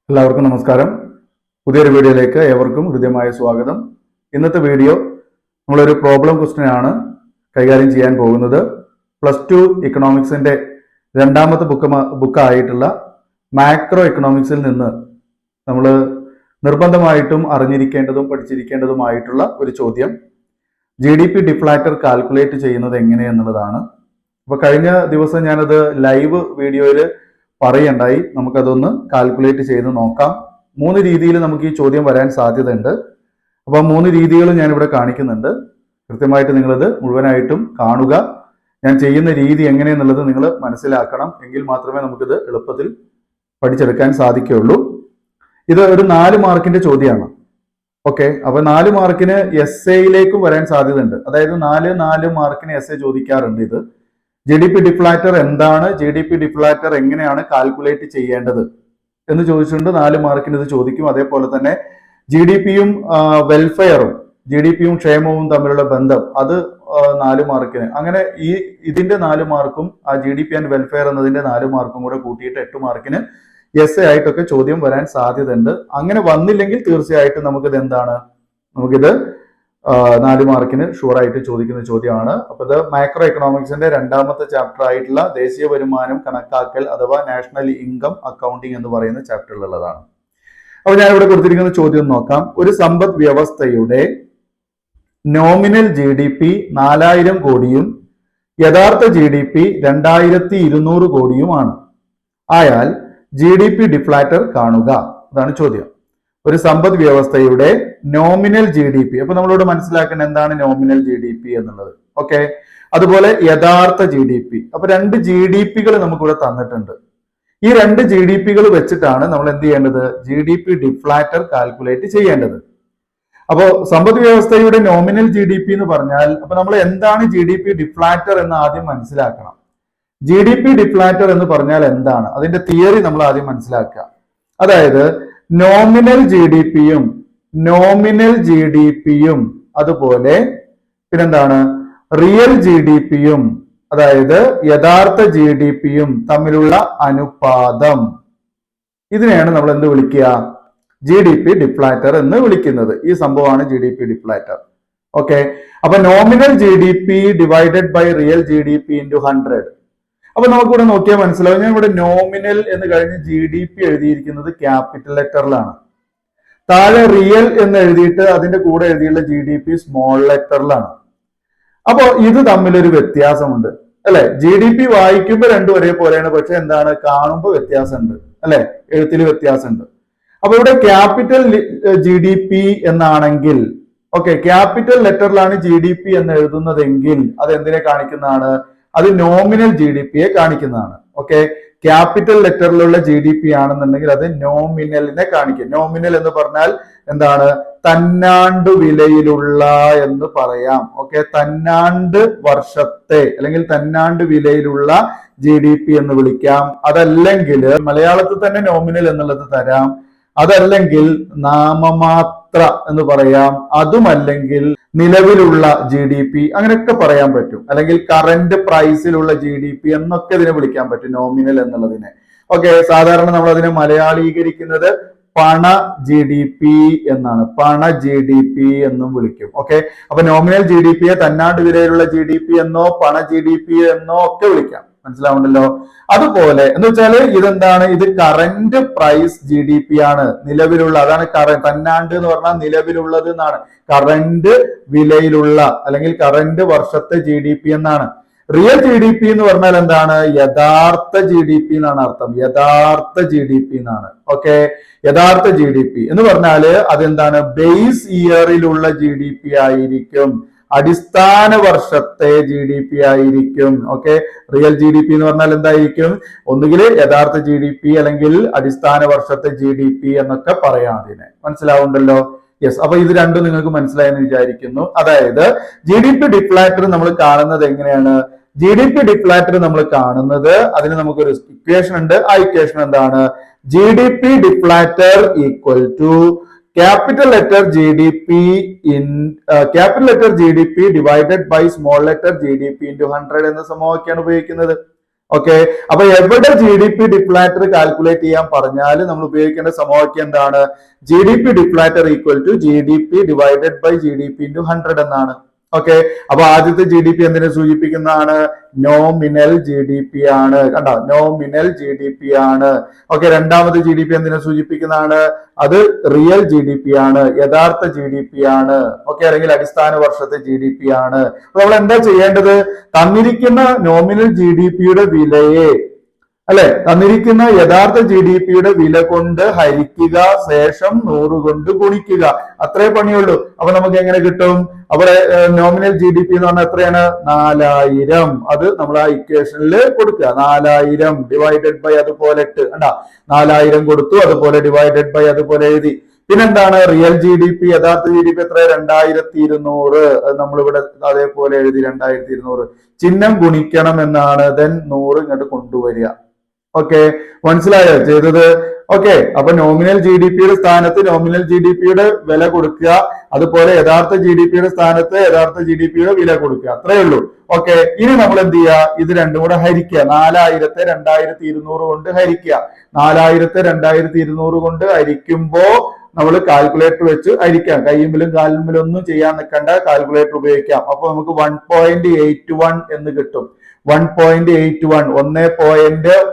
എല്ലാവർക്കും നമസ്കാരം. പുതിയൊരു വീഡിയോയിലേക്ക് ഏവർക്കും ഹൃദ്യമായ സ്വാഗതം. ഇന്നത്തെ വീഡിയോ നമ്മളൊരു പ്രോബ്ലം ക്വസ്റ്റ്യൻ ആണ് കൈകാര്യം ചെയ്യാൻ പോകുന്നത്. +2 ഇക്കണോമിക്സിന്റെ രണ്ടാമത്തെ ബുക്കായിട്ടുള്ള മാക്രോ എക്കണോമിക്സിൽ നിന്ന് നമ്മൾ നിർബന്ധമായിട്ടും അറിഞ്ഞിരിക്കേണ്ടതും പഠിച്ചിരിക്കേണ്ടതുമായിട്ടുള്ള ഒരു ചോദ്യം, GDP ഡിഫ്ലാറ്റർ കാൽക്കുലേറ്റ് ചെയ്യുന്നത് എങ്ങനെയെന്നുള്ളതാണ്. അപ്പോൾ കഴിഞ്ഞ ദിവസം ഞാനത് ലൈവ് വീഡിയോയിൽ പറയണ്ടായി. നമുക്കതൊന്ന് കാൽക്കുലേറ്റ് ചെയ്ത് നോക്കാം. 3 രീതിയിൽ നമുക്ക് ഈ ചോദ്യം വരാൻ സാധ്യതയുണ്ട്. അപ്പോൾ 3 രീതികളും ഞാനിവിടെ കാണിക്കുന്നുണ്ട്. കൃത്യമായിട്ട് നിങ്ങളിത് മുഴുവനായിട്ടും കാണുക. ഞാൻ ചെയ്യുന്ന രീതി എങ്ങനെയെന്നുള്ളത് നിങ്ങൾ മനസ്സിലാക്കണം. എങ്കിൽ മാത്രമേ നമുക്കിത് എളുപ്പത്തിൽ പഠിച്ചെടുക്കാൻ സാധിക്കുകയുള്ളൂ. ഇത് ഒരു 4 മാർക്കിന്റെ ചോദ്യമാണ്. ഓക്കെ, അപ്പൊ 4 മാർക്കിന് എസ്സേയിലേക്കും വരാൻ സാധ്യതയുണ്ട്. അതായത് 4 മാർക്കിന് എസ്സേ ചോദിക്കാറുണ്ട്. ഇത് GDP ഡിഫ്ലാറ്റർ എന്താണ്, GDP ഡിഫ്ലാറ്റർ എങ്ങനെയാണ് കാൽക്കുലേറ്റ് ചെയ്യേണ്ടത് എന്ന് ചോദിച്ചുകൊണ്ട് 4 മാർക്കിന് ഇത് ചോദിക്കും. അതേപോലെ തന്നെ GDPയും വെൽഫെയറും GDPയും ക്ഷേമവും തമ്മിലുള്ള ബന്ധം, അത് 4 മാർക്കിന്. അങ്ങനെ ഇതിന്റെ 4 മാർക്കും ആ GDP ആൻഡ് വെൽഫെയർ എന്നതിന്റെ 4 മാർക്കും കൂടെ കൂട്ടിയിട്ട് 8 മാർക്കിന് എസ്സേ ആയിട്ടൊക്കെ ചോദ്യം വരാൻ സാധ്യതയുണ്ട്. അങ്ങനെ വന്നില്ലെങ്കിൽ തീർച്ചയായിട്ടും നമുക്കിത് 4 മാർക്കിന് ഷുവർ ആയിട്ട് ചോദിക്കുന്ന ചോദ്യമാണ്. അപ്പൊ ഇത് മാക്രോ എക്കണോമിക്സിന്റെ രണ്ടാമത്തെ ചാപ്റ്റർ ആയിട്ടുള്ള ദേശീയ വരുമാനം കണക്കാക്കൽ അഥവാ നാഷണൽ ഇൻകം അക്കൗണ്ടിങ് എന്ന് പറയുന്ന ചാപ്റ്ററിലുള്ളതാണ്. അപ്പൊ ഞാൻ ഇവിടെ കൊടുത്തിരിക്കുന്ന ചോദ്യം നോക്കാം. ഒരു സമ്പദ് വ്യവസ്ഥയുടെ നോമിനൽ GDP 4000 കോടിയും യഥാർത്ഥ GDP 2200 കോടിയുമാണ്. ആയാൽ GDP ഡിഫ്ലാറ്റർ കാണുക. അതാണ് ചോദ്യം. ഒരു സമ്പദ് വ്യവസ്ഥയുടെ നോമിനൽ GDP, അപ്പൊ നമ്മളോട് മനസ്സിലാക്കേണ്ട എന്താണ് നോമിനൽ GDP എന്നുള്ളത്. ഓക്കെ, അതുപോലെ യഥാർത്ഥ GDP. അപ്പൊ 2 GDPകൾ നമുക്കിവിടെ തന്നിട്ടുണ്ട്. ഈ 2 GDPകൾ വെച്ചിട്ടാണ് നമ്മൾ എന്ത് ചെയ്യേണ്ടത്? GDP ഡിഫ്ലാറ്റർ കാൽക്കുലേറ്റ് ചെയ്യേണ്ടത്. അപ്പോ സമ്പദ് വ്യവസ്ഥയുടെ നോമിനൽ GDP എന്ന് പറഞ്ഞാൽ, അപ്പൊ നമ്മൾ എന്താണ് GDP ഡിഫ്ലാറ്റർ എന്ന് ആദ്യം മനസ്സിലാക്കണം. GDP ഡിഫ്ലാറ്റർ എന്ന് പറഞ്ഞാൽ എന്താണ്, അതിന്റെ തിയറി നമ്മൾ ആദ്യം മനസ്സിലാക്കുക. അതായത് നോമിനൽ GDPയും അതുപോലെ പിന്നെന്താണ് റിയൽ GDPയും, അതായത് യഥാർത്ഥ GDPയും തമ്മിലുള്ള അനുപാതം, ഇതിനെയാണ് നമ്മൾ എന്ത് വിളിക്കുക? GDP ഡിഫ്ലാറ്റർ എന്ന് വിളിക്കുന്നത്. ഈ സംഭവമാണ് GDP ഡിഫ്ലാറ്റർ. ഓക്കെ, അപ്പൊ nominal GDP divided by real GDP into 100. അപ്പൊ നമുക്കിവിടെ നോക്കിയാൽ മനസ്സിലാവും. ഞാൻ ഇവിടെ നോമിനൽ എന്ന് കഴിഞ്ഞ് GDP എഴുതിയിരിക്കുന്നത് ക്യാപിറ്റൽ ലെറ്ററിലാണ്. താഴെ റിയൽ എന്ന് എഴുതിയിട്ട് അതിന്റെ കൂടെ എഴുതിയുള്ള GDP സ്മോൾ ലെറ്ററിലാണ്. അപ്പോ ഇത് തമ്മിലൊരു വ്യത്യാസമുണ്ട് അല്ലെ? GDP വായിക്കുമ്പോൾ രണ്ടും ഒരേപോലെയാണ്, പക്ഷെ എന്താണ്, കാണുമ്പോൾ വ്യത്യാസമുണ്ട് അല്ലെ? എഴുത്തിൽ വ്യത്യാസമുണ്ട്. അപ്പൊ ഇവിടെ ക്യാപിറ്റൽ GDP എന്നാണെങ്കിൽ, ഓക്കെ, ക്യാപിറ്റൽ ലെറ്ററിലാണ് GDP എന്ന് എഴുതുന്നതെങ്കിൽ അത് എന്തിനെ കാണിക്കുന്നതാണ്? അത് നോമിനൽ GDPയെ കാണിക്കുന്നതാണ്. ഓക്കെ, ക്യാപിറ്റൽ ലെറ്ററിലുള്ള GDP ആണെന്നുണ്ടെങ്കിൽ അത് നോമിനലിനെ കാണിക്കും. നോമിനൽ എന്ന് പറഞ്ഞാൽ എന്താണ്? തന്നാണ്ട് വിലയിലുള്ള എന്ന് പറയാം. ഓക്കെ, തന്നാണ്ട് വർഷത്തെ അല്ലെങ്കിൽ തന്നാണ്ട് വിലയിലുള്ള GDP എന്ന് വിളിക്കാം. അതല്ലെങ്കിൽ മലയാളത്തിൽ തന്നെ നോമിനൽ എന്നുള്ളത് തരാം. അതല്ലെങ്കിൽ നാമമാത്ര എന്ന് പറയാം. അതുമല്ലെങ്കിൽ നിലവിലുള്ള GDP, അങ്ങനെയൊക്കെ പറയാൻ പറ്റും. അല്ലെങ്കിൽ കറന്റ് പ്രൈസിലുള്ള GDP എന്നൊക്കെ ഇതിനെ വിളിക്കാൻ പറ്റും, നോമിനൽ എന്നുള്ളതിനെ. ഓക്കെ, സാധാരണ നമ്മൾ അതിനെ മലയാളീകരിക്കുന്നത് പണ GDP എന്നാണ്. പണ GDP എന്നും വിളിക്കും. ഓക്കെ, അപ്പൊ നോമിനൽ GDPയെ തന്നാണ്ട് വിലയിലുള്ള GDP എന്നോ പണ GDP എന്നോ ഒക്കെ വിളിക്കാം. മനസ്സിലാവുണ്ടല്ലോ? അതുപോലെ എന്ന് വെച്ചാല് ഇതെന്താണ്? ഇത് കറന്റ് പ്രൈസ് GDP ആണ്, നിലവിലുള്ള. അതാണ് തന്നാണ്ട് എന്ന് പറഞ്ഞാൽ നിലവിലുള്ളത് എന്നാണ്. കറന്റ് വിലയിലുള്ള അല്ലെങ്കിൽ കറന്റ് വർഷത്തെ GDP എന്നാണ്. റിയൽ GDP എന്ന് പറഞ്ഞാൽ എന്താണ്? യഥാർത്ഥ GDP എന്നാണ് അർത്ഥം. യഥാർത്ഥ GDP എന്നാണ്. ഓക്കെ, യഥാർത്ഥ GDP എന്ന് പറഞ്ഞാല് അതെന്താണ്? ബേസ് ഇയറിലുള്ള GDP ആയിരിക്കും, അടിസ്ഥാന വർഷത്തെ GDP ആയിരിക്കും. ഓക്കെ, റിയൽ GDP എന്ന് പറഞ്ഞാൽ എന്തായിരിക്കും? ഒന്നുകിൽ യഥാർത്ഥ GDP അല്ലെങ്കിൽ അടിസ്ഥാന വർഷത്തെ GDP എന്നൊക്കെ പറയാം അതിനെ. മനസ്സിലാവുണ്ടല്ലോ? യെസ്. അപ്പൊ ഇത് രണ്ടും നിങ്ങൾക്ക് മനസ്സിലായെന്ന് വിചാരിക്കുന്നു. അതായത് GDP ഡിഫ്ലാറ്റർ നമ്മൾ കാണുന്നത് എങ്ങനെയാണ്? GDP ഡിഫ്ലാറ്റർ നമ്മൾ കാണുന്നത്, അതിന് നമുക്കൊരു ഇക്വേഷൻ ഉണ്ട്. ആ ഇക്വേഷൻ എന്താണ്? GDP deflator equal to capital letter GDP divided by small letter GDP into 100 എന്ന സമവാക്യമാണ് ഉപയോഗിക്കുന്നത്. ഓക്കെ, അപ്പൊ എവിടെ G D P deflator calculate ചെയ്യാൻ പറഞ്ഞാൽ നമ്മൾ ഉപയോഗിക്കേണ്ട സമവാക്യം എന്താണ്? G D P deflator equal to G D P divided by G D P into 100 എന്നാണ്. ഓക്കെ, അപ്പൊ ആദ്യത്തെ ജി ഡി പി എന്തിനെ സൂചിപ്പിക്കുന്നതാണ്? നോമിനൽ ജി ഡി പി ആണ്. കണ്ടോ, നോമിനൽ ജി ഡി പി ആണ്. ഓക്കെ, രണ്ടാമത്തെ ജി ഡി പി എന്തിനെ സൂചിപ്പിക്കുന്നതാണ്? അത് റിയൽ ജി ഡി പി ആണ്, യഥാർത്ഥ ജി ഡി പി ആണ്. ഓക്കെ, അല്ലെങ്കിൽ അടിസ്ഥാന വർഷത്തെ ജി ഡി പി ആണ്. അപ്പൊ നമ്മൾ എന്താ ചെയ്യേണ്ടത്? തന്നിരിക്കുന്ന നോമിനൽ ജി ഡി പിയുടെ വിലയെ, അല്ലെ, തന്നിരിക്കുന്ന യഥാർത്ഥ ജി ഡി പിയുടെ വില കൊണ്ട് ഹരിക്കുക, ശേഷം 100 കൊണ്ട് ഗുണിക്കുക. അത്രേ പണിയുള്ളൂ. അപ്പൊ നമുക്ക് എങ്ങനെ കിട്ടും? അവിടെ നോമിനൽ ജി ഡി പി എന്ന് പറഞ്ഞാൽ എത്രയാണ്? 4000. അത് നമ്മൾ ആ ഇക്വേഷനിൽ കൊടുക്കുക. 4000 ഡിവൈഡഡ് ബൈ അതുപോലെ 8. കണ്ടാ, 4000 കൊടുത്തു, അതുപോലെ ഡിവൈഡഡ് ബൈ അതുപോലെ എഴുതി. പിന്നെന്താണ്? റിയൽ ജി ഡി പി, യഥാർത്ഥ ജി ഡി പി എത്ര? 2200. നമ്മളിവിടെ അതേപോലെ എഴുതി 2200. ചിഹ്നം ഗുണിക്കണം എന്നാണ്. ദെൻ 100 ഇങ്ങോട്ട് കൊണ്ടുവരിക. ഓക്കെ, മനസ്സിലായോ ചെയ്തത്? ഓക്കെ, അപ്പൊ നോമിനൽ ജി ഡി പിയുടെ സ്ഥാനത്ത് നോമിനൽ ജി ഡി പിയുടെ വില കൊടുക്കുക, അതുപോലെ യഥാർത്ഥ ജി ഡി പിയുടെ സ്ഥാനത്ത് യഥാർത്ഥ ജി ഡി പിയുടെ വില കൊടുക്കുക. അത്രേ ഉള്ളൂ. ഓക്കെ, ഇനി നമ്മൾ എന്ത് ചെയ്യുക? ഇത് രണ്ടും കൂടെ ഹരിക്കുക. 4000-ത്തെ 2200 കൊണ്ട് ഹരിക്കുക. 4000-ത്തെ 2200 കൊണ്ട് ഹരിക്കുമ്പോ നമ്മൾ കാൽക്കുലേറ്റർ വെച്ച് ഹരിക്കാം. കയ്യുമ്പിലും കാലുമ്പിലും ഒന്നും ചെയ്യാൻ നിൽക്കണ്ട, കാൽക്കുലേറ്റർ ഉപയോഗിക്കാം. അപ്പൊ നമുക്ക് 1.81 എന്ന് കിട്ടും. 1.81.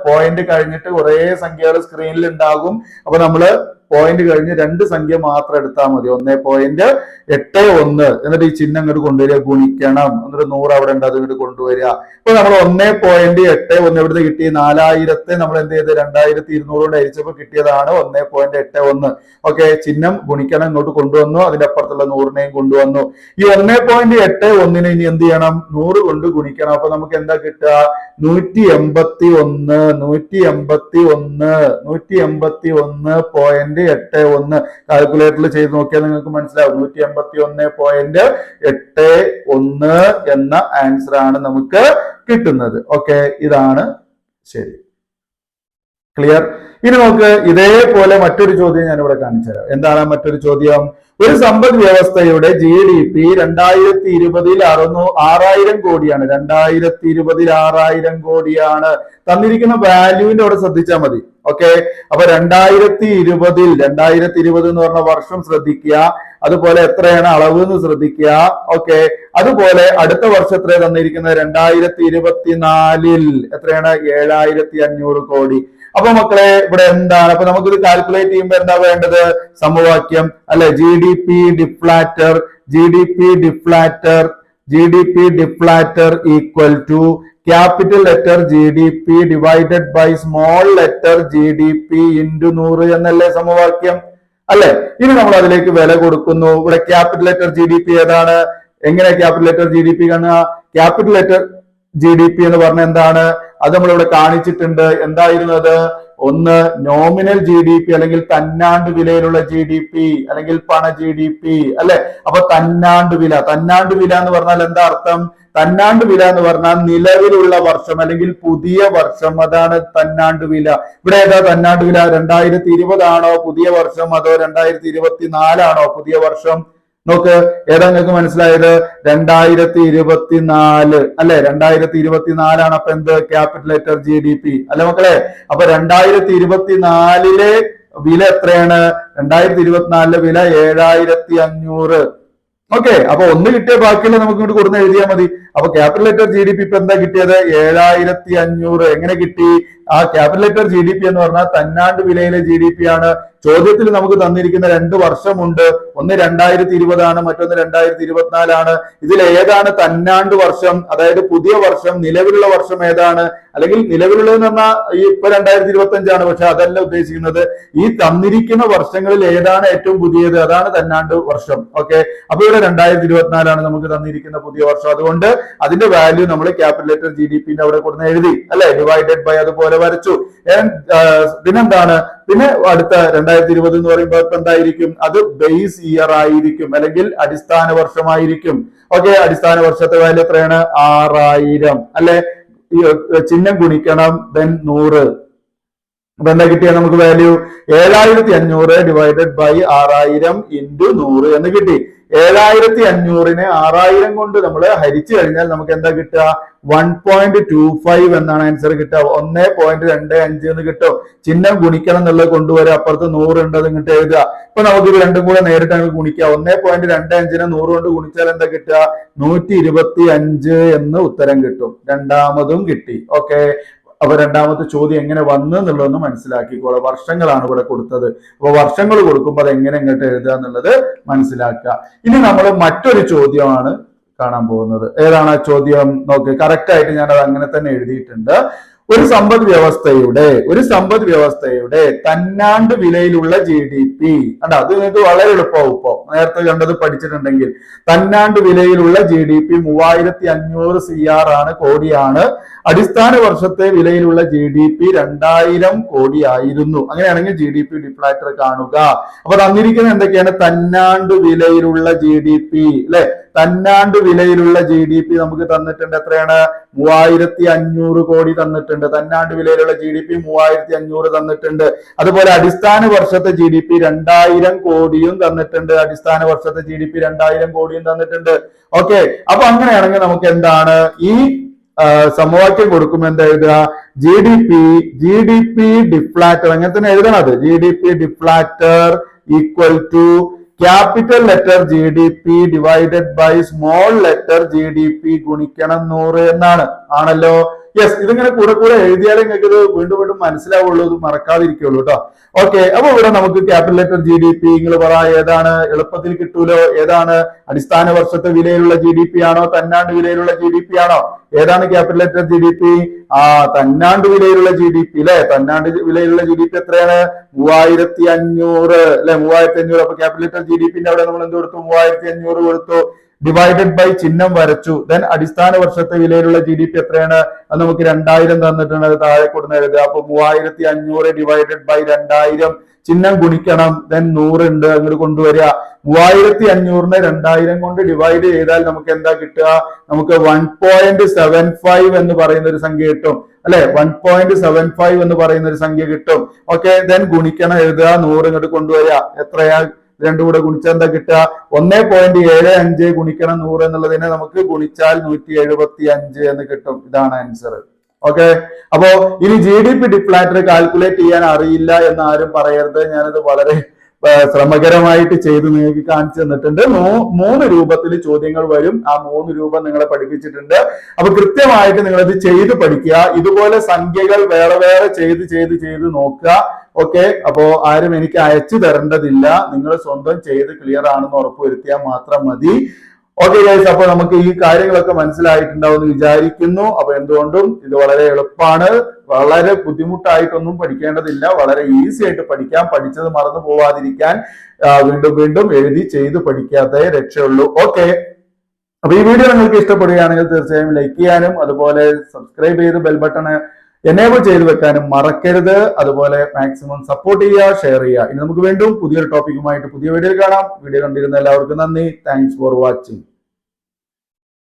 പോയിന്റ് കഴിഞ്ഞിട്ട് കുറെ സംഖ്യകൾ സ്ക്രീനിൽ ഉണ്ടാകും. അപ്പൊ നമ്മള് പോയിന്റ് കഴിഞ്ഞ് 2 സംഖ്യ മാത്രം എടുത്താൽ മതി. 1.81. എന്നിട്ട് ഈ ചിഹ്നം ഇങ്ങോട്ട് കൊണ്ടുവരിക, ഗുണിക്കണം. എന്നിട്ട് 100 അവിടെ ഉണ്ട്, അത് ഇങ്ങോട്ട് കൊണ്ടുവരിക. ഇപ്പൊ നമ്മൾ 1.81 എവിടുന്ന് കിട്ടി? 4000-ത്തെ നമ്മൾ എന്ത് ചെയ്ത്? 2200 കൊണ്ട് ഹരിച്ചപ്പോ കിട്ടിയതാണ് 1.81. ഓക്കെ, ചിഹ്നം ഗുണിക്കണം ഇങ്ങോട്ട് കൊണ്ടുവന്നു, അതിന്റെ അപ്പുറത്തുള്ള 100-നെയും കൊണ്ടുവന്നു. ഈ 1.81 ഇനി എന്ത് ചെയ്യണം? 100 കൊണ്ട് ഗുണിക്കണം. അപ്പൊ നമുക്ക് എന്താ കിട്ടുക? 181 കാൽക്കുലേറ്ററിൽ ചെയ്ത് നോക്കിയാൽ നിങ്ങൾക്ക് മനസ്സിലാവും. 181.81 എന്ന ആൻസർ ആണ് നമുക്ക് കിട്ടുന്നത്. ഓക്കെ, ഇതാണ് ശരി. ക്ലിയർ? ഇനി നമുക്ക് ഇതേപോലെ മറ്റൊരു ചോദ്യം ഞാൻ ഇവിടെ കാണിച്ചു തരാം. എന്താണ് മറ്റൊരു ചോദ്യം? ഒരു സമ്പദ് വ്യവസ്ഥയുടെ ജി ഡി പി 2020 6000 കോടിയാണ്. 2020 6000 കോടിയാണ്. തന്നിരിക്കുന്ന വാല്യൂവിന്റെ അവിടെ ശ്രദ്ധിച്ചാൽ മതി. ഓക്കെ, അപ്പൊ 2020 എന്ന് പറഞ്ഞ വർഷം ശ്രദ്ധിക്കുക, അതുപോലെ എത്രയാണ് അളവ് എന്ന് ശ്രദ്ധിക്കുക. ഓക്കെ, അതുപോലെ അടുത്ത വർഷം എത്ര തന്നിരിക്കുന്നത്? 2024 എത്രയാണ്? 7500 കോടി. അപ്പൊ മക്കളെ ഇവിടെ എന്താണ്? അപ്പൊ നമുക്കിത് കാൽക്കുലേറ്റ് ചെയ്യുമ്പോൾ എന്താ വേണ്ടത്? സമവാക്യം, അല്ലെ? G D P deflator equal to capital letter G D P divided by small letter G D P into 100 എന്നല്ലേ സമവാക്യം, അല്ലെ? ഇനി നമ്മൾ അതിലേക്ക് വില കൊടുക്കുന്നു. ഇവിടെ capital letter G D P ഏതാണ്? എങ്ങനെ capital letter G D P കാണുക? Capital letter G D P എന്ന് പറഞ്ഞ എന്താണ്? അത് നമ്മളിവിടെ കാണിച്ചിട്ടുണ്ട്. എന്തായിരുന്നത്? ഒന്ന് നോമിനൽ ജി ഡി പി, അല്ലെങ്കിൽ തന്നാണ്ട് വിലയിലുള്ള ജി ഡി പി, അല്ലെങ്കിൽ പണ ജി ഡി പി, അല്ലെ? അപ്പൊ തന്നാണ്ട് വില എന്ന് പറഞ്ഞാൽ എന്താ അർത്ഥം? തന്നാണ്ട് വില എന്ന് പറഞ്ഞാൽ നിലവിലുള്ള വർഷം അല്ലെങ്കിൽ പുതിയ വർഷം, അതാണ് തന്നാണ്ട് വില. ഇവിടെ ഏതാ തന്നാണ്ട് വില? 2020 ആണോ പുതിയ വർഷം, അതോ 2024 ആണോ പുതിയ വർഷം? നോക്ക്, ഏതാ നിങ്ങൾക്ക് മനസ്സിലായത്? 2024, അല്ലെ? 2024 ആണ്. അപ്പൊ എന്ത്? Capital letter G D P, അല്ലെ മക്കളെ? അപ്പൊ 2024 വില എത്രയാണ്? 2024 വില 7500. ഓക്കെ, അപ്പൊ ഒന്ന് കിട്ടിയ ബാക്കിയുള്ള നമുക്ക് ഇങ്ങോട്ട് കൊടുന്ന് എഴുതിയാൽ മതി. അപ്പൊ capital letter G D P ഇപ്പൊ എന്താ കിട്ടിയത്? 7500. എങ്ങനെ കിട്ടി? ആ capital letter G D P എന്ന് പറഞ്ഞാൽ തന്നാണ്ട് വിലയിലെ ജി ഡി പി ആണ്. ചോദ്യത്തിൽ നമുക്ക് തന്നിരിക്കുന്ന 2 വർഷമുണ്ട്. ഒന്ന് 2020 ആണ്, മറ്റൊന്ന് 2024 ആണ്. ഇതിൽ ഏതാണ് തന്നാണ്ട് വർഷം, അതായത് പുതിയ വർഷം? നിലവിലുള്ള വർഷം ഏതാണ്? അല്ലെങ്കിൽ നിലവിലുള്ളതെന്ന് പറഞ്ഞാൽ ഈ ഇപ്പൊ 2025 ആണ്, പക്ഷെ അതല്ല ഉദ്ദേശിക്കുന്നത്. ഈ തന്നിരിക്കുന്ന വർഷങ്ങളിൽ ഏതാണ് ഏറ്റവും പുതിയത്? അതാണ് തന്നാണ്ട് വർഷം. ഓക്കെ, അപ്പൊ ഇവിടെ 2024 ആണ് നമുക്ക് തന്നിരിക്കുന്ന പുതിയ വർഷം. അതുകൊണ്ട് അതിന്റെ വാല്യൂ നമ്മൾ ക്യാപിറ്റൽ ലെറ്റർ ജി ഡി പിന്റെ അവിടെ കൊടുന്ന് എഴുതി, അല്ലെ? ഡിവൈഡഡ് ബൈ അതുപോലെ വരച്ചു. പിന്നെന്താണ്? പിന്നെ അടുത്ത 2020 എന്ന് പറയുമ്പോൾ ഇപ്പൊ എന്തായിരിക്കും? അത് ബേസ് ഇയർ ആയിരിക്കും, അല്ലെങ്കിൽ അടിസ്ഥാന വർഷമായിരിക്കും. ഓക്കെ, അടിസ്ഥാന വർഷത്തെ വാല്യൂ എത്രയാണ്? 6000, അല്ലെ? ചിഹ്നം ഗുണിക്കണം, ദെൻ 100. അപ്പൊ എന്താ കിട്ടിയ നമുക്ക് വാല്യൂ? 7500 ഡിവൈഡഡ് ബൈ 6000 ഇൻറ്റു 100 എന്ന് കിട്ടി. 7500നെ 6000 കൊണ്ട് നമ്മൾ ഹരിച്ചു കഴിഞ്ഞാൽ നമുക്ക് എന്താ കിട്ടുക? 1.25 എന്നാണ് ആൻസർ കിട്ടുക. 1.25 എന്ന് കിട്ടും. ചിഹ്നം ഗുണിക്കണം എന്നുള്ളത് കൊണ്ടുവരിക, അപ്പുറത്ത് 100 ഉണ്ട് അത് ഇങ്ങോട്ട് എഴുതുക. ഇപ്പൊ നമുക്ക് ഇത് രണ്ടും കൂടെ നേരിട്ട് അങ്ങ് ഗുണിക്കുക. 1.25നെ 100 കൊണ്ട് ഗുണിച്ചാൽ എന്താ കിട്ടുക? 125 എന്ന് ഉത്തരം കിട്ടും. രണ്ടാമതും കിട്ടി. ഓക്കെ, അപ്പൊ രണ്ടാമത്തെ ചോദ്യം എങ്ങനെ വന്നു എന്നുള്ളതൊന്ന് മനസ്സിലാക്കിക്കോളാം. വർഷങ്ങളാണ് ഇവിടെ കൊടുത്തത്. അപ്പൊ വർഷങ്ങൾ കൊടുക്കുമ്പോൾ അത് എങ്ങനെ ഇങ്ങോട്ട് എഴുതുക എന്നുള്ളത് മനസ്സിലാക്കുക. ഇനി നമ്മൾ മറ്റൊരു ചോദ്യമാണ് കാണാൻ പോകുന്നത്. ഏതാണ് ആ ചോദ്യം? നോക്ക്, കറക്റ്റ് ആയിട്ട് ഞാൻ അത് അങ്ങനെ തന്നെ എഴുതിയിട്ടുണ്ട്. ഒരു സമ്പദ് വ്യവസ്ഥയുടെ തന്നാണ്ട് വിലയിലുള്ള GDP കണ്ട, അത് നിങ്ങൾക്ക് വളരെ എളുപ്പമാവും. ഇപ്പോ നേരത്തെ കണ്ടത് പഠിച്ചിട്ടുണ്ടെങ്കിൽ തന്നാണ്ട് വിലയിലുള്ള GDP 3500 CR ആണ്, കോടിയാണ്. അടിസ്ഥാന വർഷത്തെ വിലയിലുള്ള GDP 2000 കോടിയായിരുന്നു. അങ്ങനെയാണെങ്കിൽ GDP ഡിഫ്ലാറ്റർ കാണുക. അപ്പൊ തന്നിരിക്കുന്നത് എന്തൊക്കെയാണ്? തന്നാണ്ട് വിലയിലുള്ള GDP അല്ലെ? തന്നാണ്ട് വിലയിലുള്ള GDP നമുക്ക് തന്നിട്ടുണ്ട്. എത്രയാണ്? 3500 കോടി തന്നിട്ടുണ്ട്. തന്നാണ്ട് വിലയിലുള്ള GDP 3500 തന്നിട്ടുണ്ട്. അതുപോലെ അടിസ്ഥാന വർഷത്തെ GDP 2000 കോടിയും തന്നിട്ടുണ്ട്. അടിസ്ഥാന വർഷത്തെ GDP 2000 കോടിയും തന്നിട്ടുണ്ട്. ഓക്കെ, അപ്പൊ അങ്ങനെയാണെങ്കിൽ നമുക്ക് എന്താണ് ഈ സമവാക്യം കൊടുക്കുമ്പോൾ എന്താ എഴുതുക? GDP ഡിഫ്ലാറ്റർ, അങ്ങനെ തന്നെ എഴുതണം. അത് GDP deflator equal to capital letter GDP divided by small letter GDP ഗുണിക്കണം 100 എന്നാണ്. ആണല്ലോ? യെസ്, ഇതിങ്ങനെ കൂടെ എഴുതിയാലേ നിങ്ങൾക്ക് ഇത് വീണ്ടും മനസ്സിലാവുള്ളൂ, ഇത് മറക്കാതിരിക്കുള്ളൂ കേട്ടോ. ഓക്കെ, അപ്പൊ ഇവിടെ നമുക്ക് ക്യാപിറ്റൽ ലെറ്റർ GDP നിങ്ങൾ പറ, ഏതാണ്? എളുപ്പത്തിൽ കിട്ടൂലോ. ഏതാണ്? അടിസ്ഥാന വർഷത്തെ വിലയിലുള്ള GDP ആണോ? തന്നാണ്ട് വിലയിലുള്ള GDP ആണോ? ഏതാണ് ക്യാപിറ്റൽ ലെറ്റർ GDP? തന്നാണ്ട് വിലയിലുള്ള GDP അല്ലെ? തന്നാണ്ട് വിലയിലുള്ള GDP എത്രയാണ്? 3500 അല്ലെ? 3500. അപ്പൊ ക്യാപിറ്റൽ ലെറ്റർ GDPന്റെ അവിടെ നമ്മൾ എന്ത് കൊടുത്തു? 3500 കൊടുത്തു. ഡിവൈഡഡ് ബൈ ചിഹ്നം വരച്ചു. ദെൻ അടിസ്ഥാന വർഷത്തെ വിലയിലുള്ള GDP എത്രയാണ്? അത് നമുക്ക് 2000 തന്നിട്ടുണ്ട്. അത് താഴെ കൊടുന്ന് എഴുതുക. അപ്പൊ 3500 ഡിവൈഡഡ് ബൈ 2000, ചിഹ്നം ഗുണിക്കണം. ദെൻ 100 ഉണ്ട്, അങ്ങോട്ട് കൊണ്ടുവരിക. 3500നെ 2000 കൊണ്ട് ഡിവൈഡ് ചെയ്താൽ നമുക്ക് എന്താ കിട്ടുക? നമുക്ക് 1.75 എന്ന് പറയുന്ന ഒരു സംഖ്യ കിട്ടും അല്ലെ? 1.75 എന്ന് പറയുന്ന ഒരു സംഖ്യ കിട്ടും. ഓക്കെ, ദെൻ ഗുണിക്കണം, എഴുതുക. 100 ഇങ്ങോട്ട് കൊണ്ടുവരിക. എത്രയാ? രണ്ടും കൂടെ ഗുണിച്ചാൽ എന്താ കിട്ടുക? 1.75 ഗുണിക്കണം 100 എന്നുള്ളതിനെ നമുക്ക് ഗുണിച്ചാൽ 175 എന്ന് കിട്ടും. ഇതാണ് ആൻസർ. ഓക്കെ, അപ്പോ ഇനി GDP ഡിഫ്ലാറ്റർ കാൽക്കുലേറ്റ് ചെയ്യാൻ അറിയില്ല എന്ന് ആരും പറയരുത്. ഞാനത് വളരെ ശ്രമകരമായിട്ട് ചെയ്ത് നിങ്ങൾക്ക് കാണിച്ചു തന്നിട്ടുണ്ട്. 3 രൂപത്തിൽ ചോദ്യങ്ങൾ വരും. ആ 3 രൂപം നിങ്ങളെ പഠിപ്പിച്ചിട്ടുണ്ട്. അപ്പൊ കൃത്യമായിട്ട് നിങ്ങളത് ചെയ്ത് പഠിക്കുക. ഇതുപോലെ സംഖ്യകൾ വേറെ ചെയ്ത് നോക്കുക. ഓക്കെ, അപ്പോ ആരും എനിക്ക് അയച്ചു തരേണ്ടതില്ല. നിങ്ങൾ സ്വന്തം ചെയ്ത് ക്ലിയർ ആണെന്ന് ഉറപ്പുവരുത്തിയാൽ മാത്രം മതി. ഓക്കെ ഗൈസ്, അപ്പൊ നമുക്ക് ഈ കാര്യങ്ങളൊക്കെ മനസ്സിലായിട്ടുണ്ടാവും എന്ന് വിചാരിക്കുന്നു. അപ്പൊ എന്തുകൊണ്ടും ഇത് വളരെ എളുപ്പമാണ്. വളരെ ബുദ്ധിമുട്ടായിട്ടൊന്നും പഠിക്കേണ്ടതില്ല. വളരെ ഈസി ആയിട്ട് പഠിക്കാം. പഠിച്ചത് മറന്നു പോവാതിരിക്കാൻ വീണ്ടും എഴുതി ചെയ്ത് പഠിക്കാത്തേ രക്ഷയുള്ളൂ. ഓക്കെ, അപ്പൊ ഈ വീഡിയോ നിങ്ങൾക്ക് ഇഷ്ടപ്പെടുകയാണെങ്കിൽ തീർച്ചയായും ലൈക്ക് ചെയ്യാനും അതുപോലെ സബ്സ്ക്രൈബ് ചെയ്ത് ബെൽ ബട്ടൺ എനേബിൾ ചെയ്ത് വെക്കാനും മറക്കരുത്. അതുപോലെ മാക്സിമം സപ്പോർട്ട് ചെയ്യുക, ഷെയർ ചെയ്യുക. ഇനി നമുക്ക് വീണ്ടും പുതിയൊരു ടോപ്പിക്കുമായിട്ട് പുതിയ വീഡിയോയിൽ കാണാം. വീഡിയോ കണ്ടിരുന്ന എല്ലാവർക്കും നന്ദി. Thanks for watching.